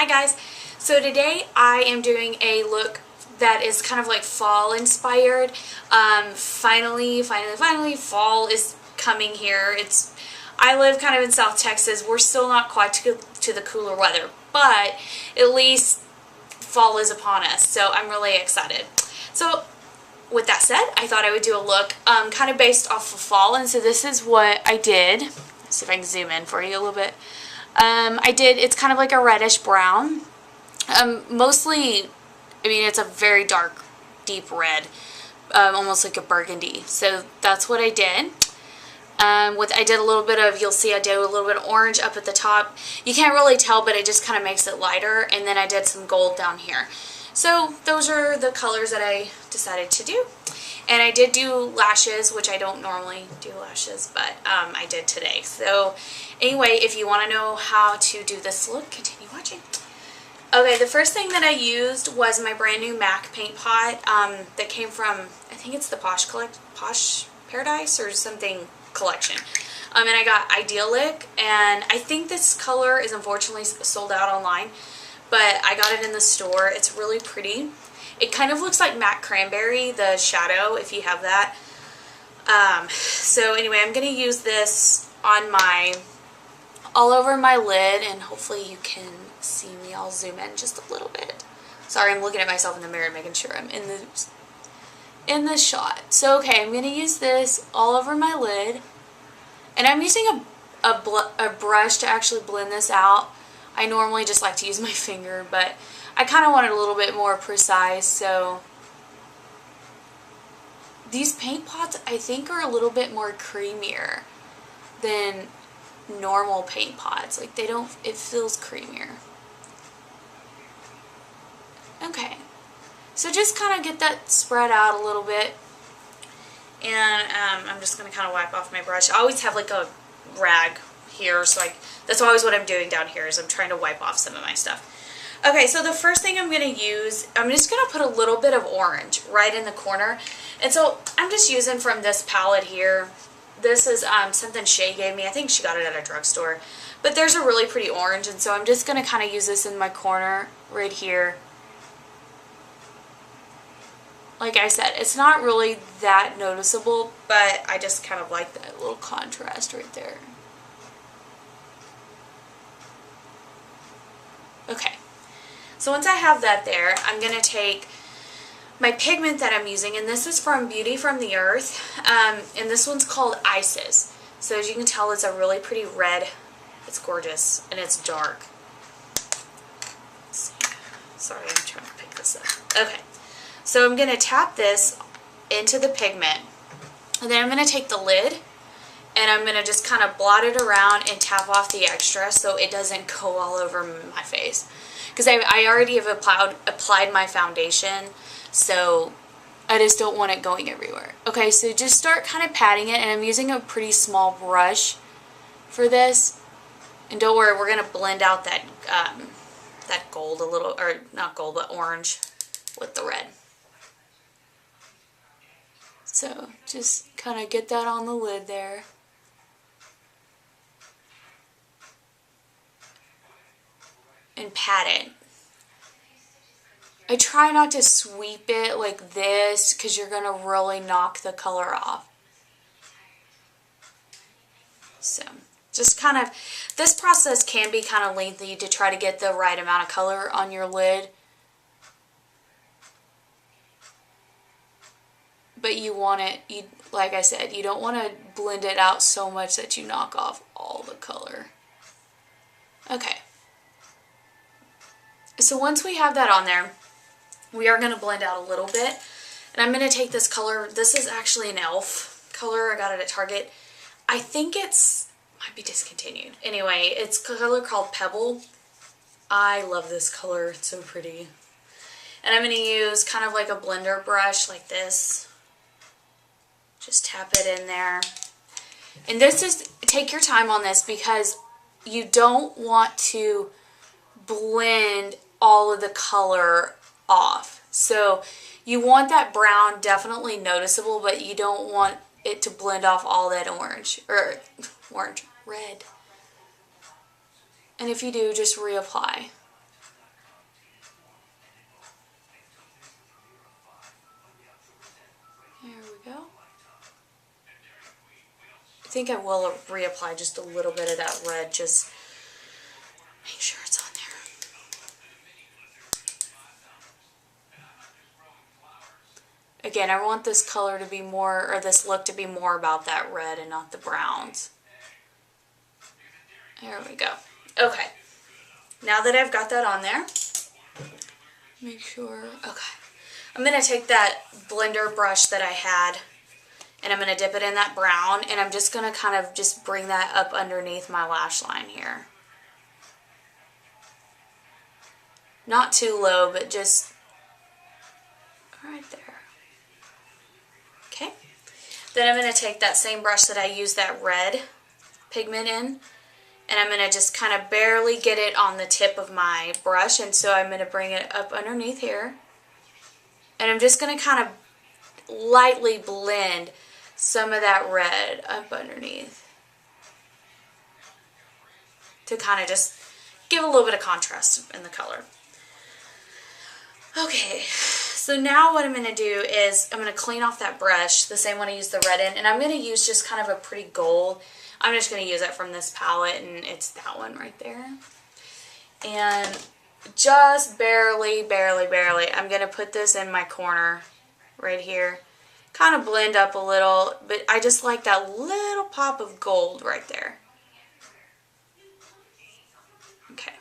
Hi guys, so today I am doing a look that is kind of like fall inspired. Finally, fall is coming here. I live kind of in South Texas. We're still not quite to the cooler weather, but at least fall is upon us, so I'm really excited. So with that said, I thought I would do a look kind of based off of fall, and so this is what I did. Let's see if I can zoom in for you a little bit. It's kind of like a reddish brown. Mostly, I mean, it's a very dark, deep red, almost like a burgundy. So that's what I did. I did a little bit of, you'll see I did a little bit of orange up at the top. You can't really tell, but it just kind of makes it lighter. And then I did some gold down here. So those are the colors that I decided to do. And I did do lashes, which I don't normally do lashes, but I did today. So anyway, if you want to know how to do this look, continue watching. Okay, the first thing that I used was my brand new MAC paint pot that came from, I think it's the Posh Paradise or something collection. And I got Idyllic, and I think this color is unfortunately sold out online, but I got it in the store. It's really pretty. It kind of looks like MAC Cranberry, the shadow, if you have that. So anyway, I'm going to use this on all over my lid, and hopefully you can see me. I'll zoom in just a little bit. Sorry, I'm looking at myself in the mirror making sure I'm in the shot. So okay, I'm going to use this all over my lid, and I'm using a brush to actually blend this out. I normally just like to use my finger, but I kind of want it a little bit more precise. So these paint pots, I think, are a little bit more creamier than normal paint pots. Like, it feels creamier. Okay, so just kind of get that spread out a little bit, and I'm just going to kind of wipe off my brush. I always have like a rag here, so that's always what I'm doing down here, is I'm trying to wipe off some of my stuff. Okay, so the first thing I'm going to use, I'm just going to put a little bit of orange right in the corner. And so I'm just using from this palette here. This is something Shay gave me. I think she got it at a drugstore. But there's a really pretty orange, and so I'm just going to kind of use this in my corner right here. Like I said, it's not really that noticeable, but I just kind of like that little contrast right there. Okay. So once I have that there, I'm going to take my pigment that I'm using, and this is from Beauty from the Earth, and this one's called Isis. So as you can tell, it's a really pretty red. It's gorgeous, and it's dark. Let's see. Sorry, I'm trying to pick this up. Okay, so I'm going to tap this into the pigment, and then I'm going to take the lid, and I'm going to just kind of blot it around and tap off the extra so it doesn't go all over my face. Because I already have applied my foundation, so I just don't want it going everywhere. Okay, so just start kind of patting it, and I'm using a pretty small brush for this. And don't worry, we're going to blend out that gold a little, or not gold, but orange with the red. So just kind of get that on the lid there. And pat it. I try not to sweep it like this, because you're going to really knock the color off. So just kind of, this process can be kind of lengthy to try to get the right amount of color on your lid. But you want it, like I said, you don't want to blend it out so much that you knock off all the color. Okay. So once we have that on there, we are going to blend out a little bit. And I'm going to take this color. This is actually an e.l.f. color. I got it at Target. I think might be discontinued. Anyway, it's a color called Pebble. I love this color. It's so pretty. And I'm going to use kind of like a blender brush like this. Just tap it in there. And take your time on this, because you don't want to blend all of the color off. So you want that brown definitely noticeable, but you don't want it to blend off all that red. And if you do, just reapply. think I will reapply just a little bit of that red, just make sure it's on there. Again, I want this color to be more, or this look to be more about that red and not the browns. There we go. Okay. Now that I've got that on there, make sure, okay. I'm going to take that blender brush that I had, and I'm going to dip it in that brown, and I'm just going to kind of just bring that up underneath my lash line here. Not too low, but just right there. Okay. Then I'm going to take that same brush that I used that red pigment in, and I'm going to just kind of barely get it on the tip of my brush, and so I'm going to bring it up underneath here. And I'm just going to kind of lightly blend some of that red up underneath to kind of just give a little bit of contrast in the color. Okay, so now what I'm going to do is I'm going to clean off that brush, the same one I used the red in, and I'm going to use just kind of a pretty gold. I'm just going to use it from this palette, and it's that one right there. And just barely, I'm going to put this in my corner right here. Kind of blend up a little, but I just like that little pop of gold right there. Okay.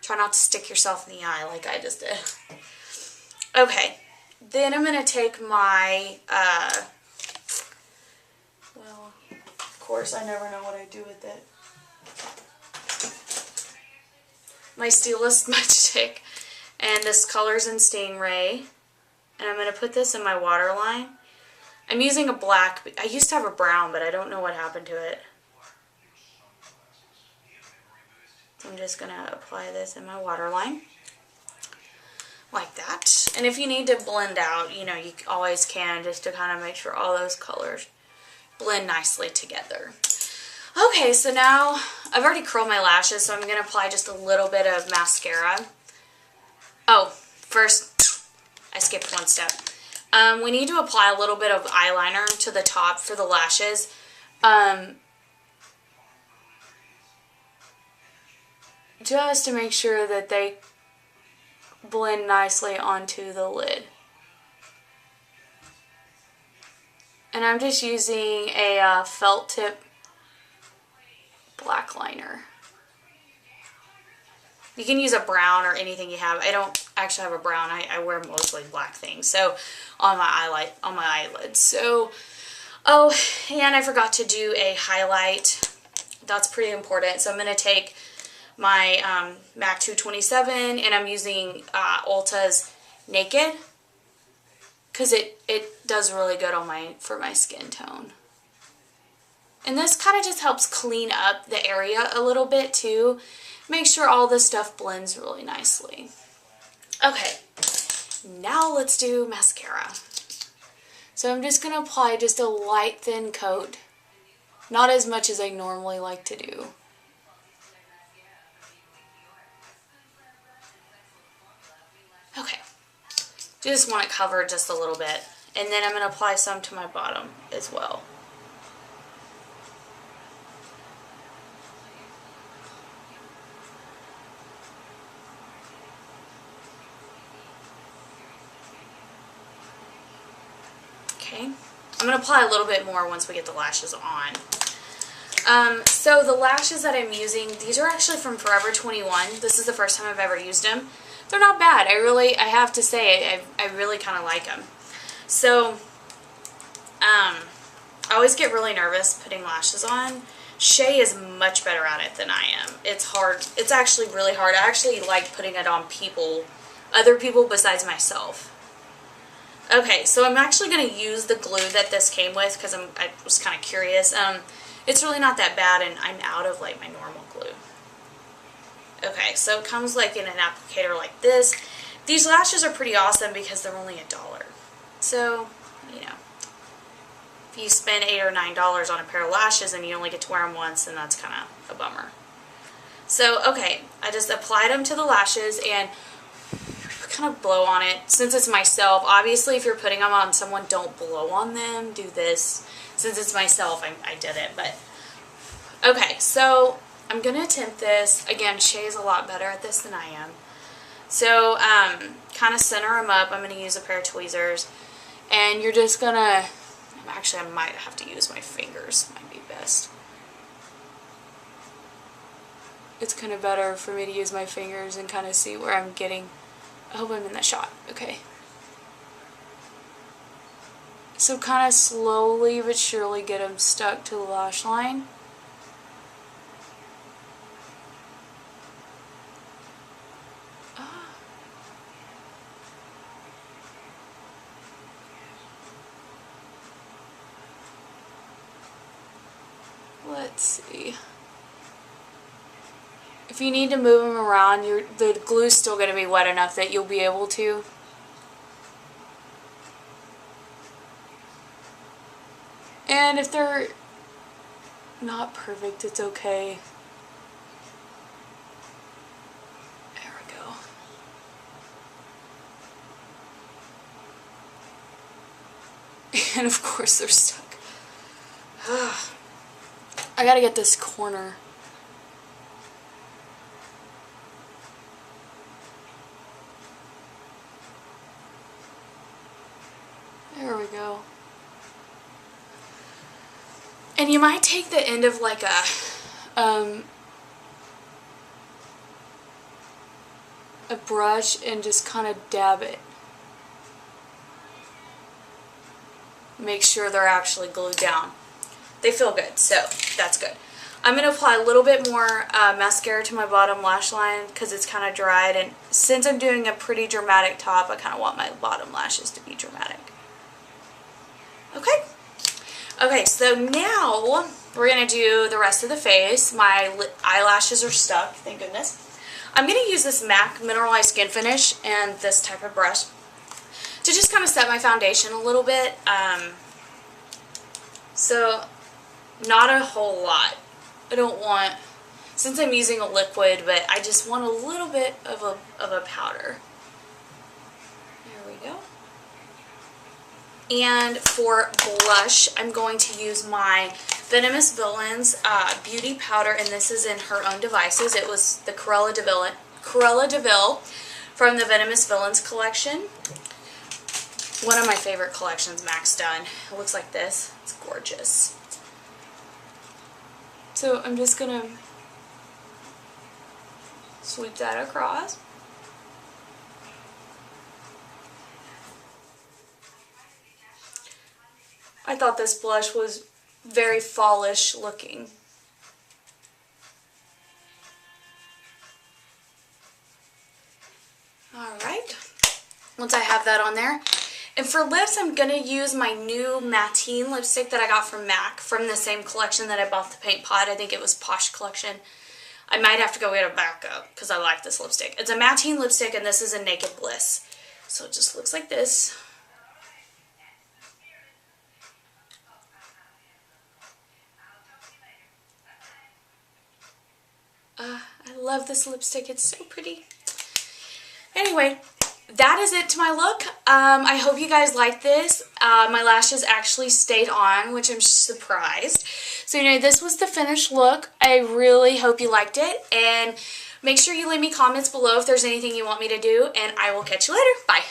Try not to stick yourself in the eye like I just did. Okay. Then I'm going to take my, well, of course I never know what I do with it. My Stila Smudge Stick, and this Colors in Stingray, and I'm going to put this in my waterline. I'm using a black. I used to have a brown, but I don't know what happened to it. So I'm just going to apply this in my waterline like that. And if you need to blend out, you know, you always can, just to kind of make sure all those colors blend nicely together. Okay, so now I've already curled my lashes, so I'm going to apply just a little bit of mascara. Oh, first, I skipped one step. We need to apply a little bit of eyeliner to the top for the lashes. Just to make sure that they blend nicely onto the lid. And I'm just using a felt tip black liner. You can use a brown or anything you have. I don't actually have a brown. I wear mostly black things. So on my eyelids. So, oh, and I forgot to do a highlight. That's pretty important. So I'm going to take my MAC 227, and I'm using Ulta's Naked, because it does really good on for my skin tone. And this kind of just helps clean up the area a little bit too. Make sure all this stuff blends really nicely. Okay, now let's do mascara. So I'm just going to apply just a light thin coat. Not as much as I normally like to do. Okay, just want it covered just a little bit. And then I'm going to apply some to my bottom as well. Okay, I'm going to apply a little bit more once we get the lashes on. So the lashes that I'm using, these are actually from Forever 21. This is the first time I've ever used them. They're not bad. I have to say, I really kind of like them. So, I always get really nervous putting lashes on. Shay is much better at it than I am. It's hard. It's actually really hard. I actually like putting it on other people besides myself. Okay, so I'm actually going to use the glue that this came with because I was kind of curious. It's really not that bad, and I'm out of like my normal glue. Okay, so it comes like in an applicator like this. These lashes are pretty awesome because they're only $1. So, you know, if you spend $8 or $9 on a pair of lashes and you only get to wear them once, then that's kind of a bummer. So, okay, I just applied them to the lashes and kind of blow on it. Since it's myself, obviously if you're putting them on someone, don't blow on them. Do this. since it's myself, I did it. But okay, so I'm going to attempt this. Again, Shay's a lot better at this than I am. So, kind of center them up. I'm going to use a pair of tweezers. And you're just going to, actually I might have to use my fingers. Might be best. It's kind of better for me to use my fingers and kind of see where I'm getting. I hope I'm in that shot. Okay. So kind of slowly but surely get them stuck to the lash line. Let's see. If you need to move them around, the glue's still going to be wet enough that you'll be able to. And if they're not perfect, it's okay. There we go. And of course they're stuck. I gotta get this corner. There we go. And you might take the end of like a brush and just kind of dab it. Make sure they're actually glued down. They feel good, so that's good. I'm going to apply a little bit more mascara to my bottom lash line because it's kind of dried, and since I'm doing a pretty dramatic top, I kind of want my bottom lashes to be dramatic. Okay. Okay, so now we're going to do the rest of the face. My eyelashes are stuck, thank goodness. I'm going to use this MAC Mineralized Skin Finish and this type of brush to just kind of set my foundation a little bit. So, not a whole lot. I don't want, since I'm using a liquid, but I just want a little bit of a powder. There we go. And for blush, I'm going to use my Venomous Villains Beauty Powder, and this is in Her Own Devices. It was the Cruella de Vil from the Venomous Villains collection. One of my favorite collections MAC's done. It looks like this. It's gorgeous. So I'm just going to sweep that across. I thought this blush was very fallish looking. Alright, once I have that on there. And for lips, I'm going to use my new Mattine lipstick that I got from MAC, from the same collection that I bought the Paint Pot. I think it was Posh Collection. I might have to go get a backup because I like this lipstick. It's a Mattine lipstick, and this is a Naked Bliss. So it just looks like this. I love this lipstick. It's so pretty. Anyway, that is it to my look. I hope you guys liked this. My lashes actually stayed on, which I'm surprised. So, this was the finished look. I really hope you liked it. And make sure you leave me comments below if there's anything you want me to do. And I will catch you later. Bye.